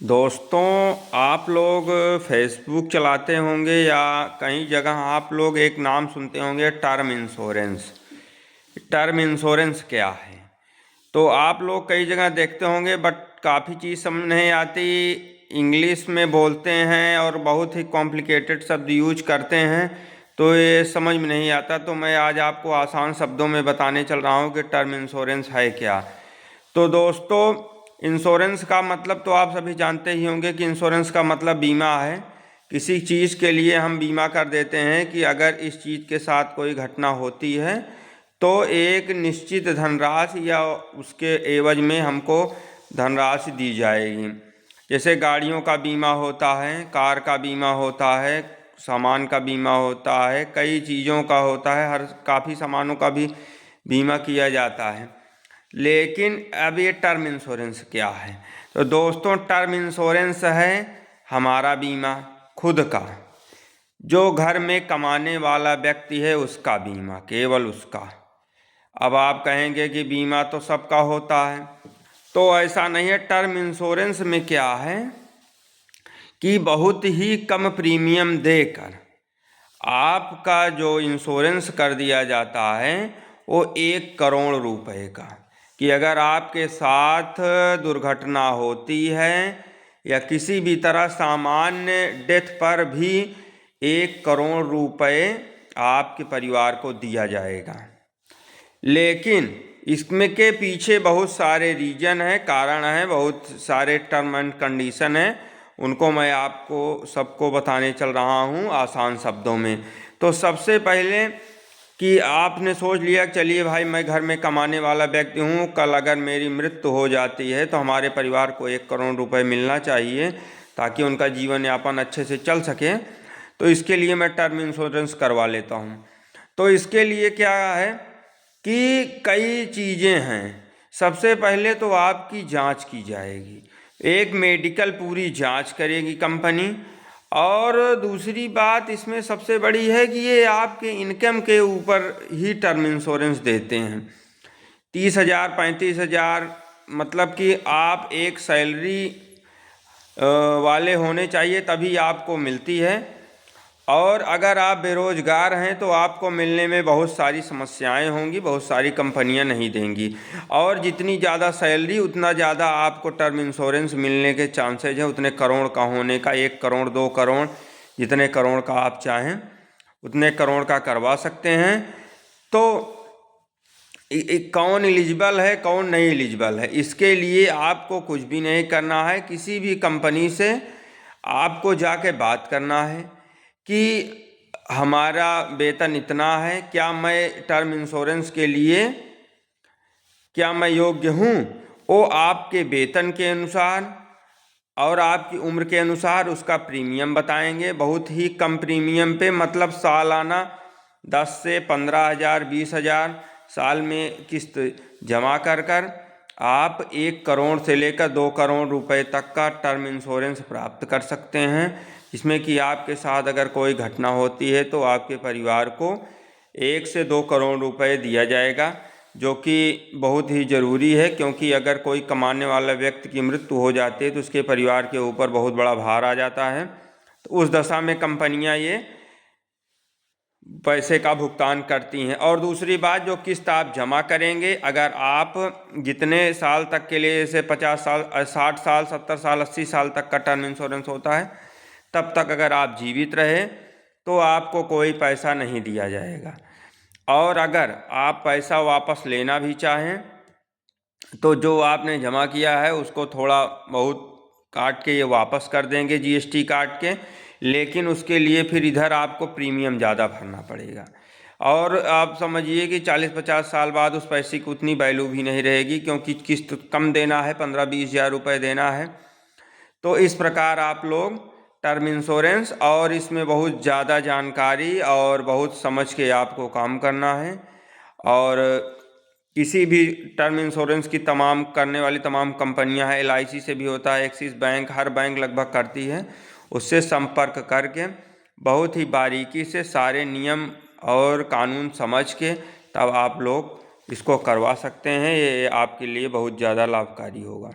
दोस्तों, आप लोग फेसबुक चलाते होंगे या कई जगह आप लोग एक नाम सुनते होंगे, टर्म इंश्योरेंस। टर्म इंश्योरेंस क्या है? तो आप लोग कई जगह देखते होंगे, बट काफ़ी चीज़ समझ नहीं आती। इंग्लिश में बोलते हैं और बहुत ही कॉम्प्लिकेटेड शब्द यूज करते हैं, तो ये समझ में नहीं आता। तो मैं आज आपको आसान शब्दों में बताने चल रहा हूँ कि टर्म इंश्योरेंस है क्या। तो दोस्तों, इंश्योरेंस का मतलब तो आप सभी जानते ही होंगे कि इंश्योरेंस का मतलब बीमा है। किसी चीज़ के लिए हम बीमा कर देते हैं कि अगर इस चीज़ के साथ कोई घटना होती है तो एक निश्चित धनराशि या उसके एवज में हमको धनराशि दी जाएगी। जैसे गाड़ियों का बीमा होता है, कार का बीमा होता है, सामान का बीमा होता है, कई चीज़ों का होता है, हर काफ़ी सामानों का भी बीमा किया जाता है। लेकिन अब ये टर्म इंश्योरेंस क्या है? तो दोस्तों, टर्म इंश्योरेंस है हमारा बीमा खुद का। जो घर में कमाने वाला व्यक्ति है उसका बीमा, केवल उसका। अब आप कहेंगे कि बीमा तो सबका होता है, तो ऐसा नहीं है। टर्म इंश्योरेंस में क्या है कि बहुत ही कम प्रीमियम देकर आपका जो इंश्योरेंस कर दिया जाता है वो 1 करोड़ रुपए का। कि अगर आपके साथ दुर्घटना होती है या किसी भी तरह सामान्य डेथ पर भी 1 करोड़ रुपए आपके परिवार को दिया जाएगा। लेकिन इसमें के पीछे बहुत सारे रीजन हैं, कारण हैं, बहुत सारे टर्म एंड कंडीशन हैं। उनको मैं आपको सबको बताने चल रहा हूँ आसान शब्दों में। तो सबसे पहले कि आपने सोच लिया चलिए भाई, मैं घर में कमाने वाला व्यक्ति हूँ, कल अगर मेरी मृत्यु हो जाती है तो हमारे परिवार को 1 करोड़ रुपए मिलना चाहिए ताकि उनका जीवन यापन अच्छे से चल सके। तो इसके लिए मैं टर्म इंश्योरेंस करवा लेता हूँ। तो इसके लिए क्या है कि कई चीज़ें हैं। सबसे पहले तो आपकी जांच की जाएगी, एक मेडिकल पूरी जांच करेगी कंपनी। और दूसरी बात इसमें सबसे बड़ी है कि ये आपके इनकम के ऊपर ही टर्म इंश्योरेंस देते हैं। 30,000 35,000, मतलब कि आप एक सैलरी वाले होने चाहिए तभी आपको मिलती है। और अगर आप बेरोजगार हैं तो आपको मिलने में बहुत सारी समस्याएं होंगी, बहुत सारी कंपनियां नहीं देंगी। और जितनी ज़्यादा सैलरी उतना ज़्यादा आपको टर्म इंश्योरेंस मिलने के चांसेज हैं, उतने करोड़ का होने का। 1 करोड़ 2 करोड़, जितने करोड़ का आप चाहें उतने करोड़ का करवा सकते हैं। तो कौन एलिजिबल है कौन नहीं एलिजिबल है, इसके लिए आपको कुछ भी नहीं करना है। किसी भी कंपनी से आपको जाके बात करना है कि हमारा वेतन इतना है, क्या मैं टर्म इंश्योरेंस के लिए क्या मैं योग्य हूँ। वो आपके वेतन के अनुसार और आपकी उम्र के अनुसार उसका प्रीमियम बताएंगे। बहुत ही कम प्रीमियम पे, मतलब सालाना 10 से 15,000 20,000 साल में किस्त जमा कर आप 1 करोड़ से लेकर 2 करोड़ रुपए तक का टर्म इंश्योरेंस प्राप्त कर सकते हैं। जिसमें कि आपके साथ अगर कोई घटना होती है तो आपके परिवार को 1 से 2 करोड़ रुपए दिया जाएगा, जो कि बहुत ही ज़रूरी है। क्योंकि अगर कोई कमाने वाला व्यक्ति की मृत्यु हो जाती है तो उसके परिवार के ऊपर बहुत बड़ा भार आ जाता है। तो उस दशा में कंपनियां ये पैसे का भुगतान करती हैं। और दूसरी बात, जो किस्त आप जमा करेंगे, अगर आप जितने साल तक के लिए, जैसे 50 साल 60 साल 70 साल 80 साल तक का टर्म इंश्योरेंस होता है, तब तक अगर आप जीवित रहे तो आपको कोई पैसा नहीं दिया जाएगा। और अगर आप पैसा वापस लेना भी चाहें तो जो आपने जमा किया है उसको थोड़ा बहुत काट के ये वापस कर देंगे, जीएसटी काट के। लेकिन उसके लिए फिर इधर आपको प्रीमियम ज़्यादा भरना पड़ेगा। और आप समझिए कि 40-50 साल बाद उस पैसे की उतनी वैल्यू भी नहीं रहेगी, क्योंकि किस्त कम देना है, 15-20 हज़ार रुपये देना है। तो इस प्रकार आप लोग टर्म इंश्योरेंस, और इसमें बहुत ज़्यादा जानकारी और बहुत समझ के आपको काम करना है। और किसी भी टर्म इंश्योरेंस की तमाम करने वाली तमाम कंपनियां हैं, LIC से भी होता है, एक्सिस बैंक, हर बैंक लगभग करती है। उससे संपर्क करके बहुत ही बारीकी से सारे नियम और कानून समझ के तब आप लोग इसको करवा सकते हैं। ये आपके लिए बहुत ज़्यादा लाभकारी होगा।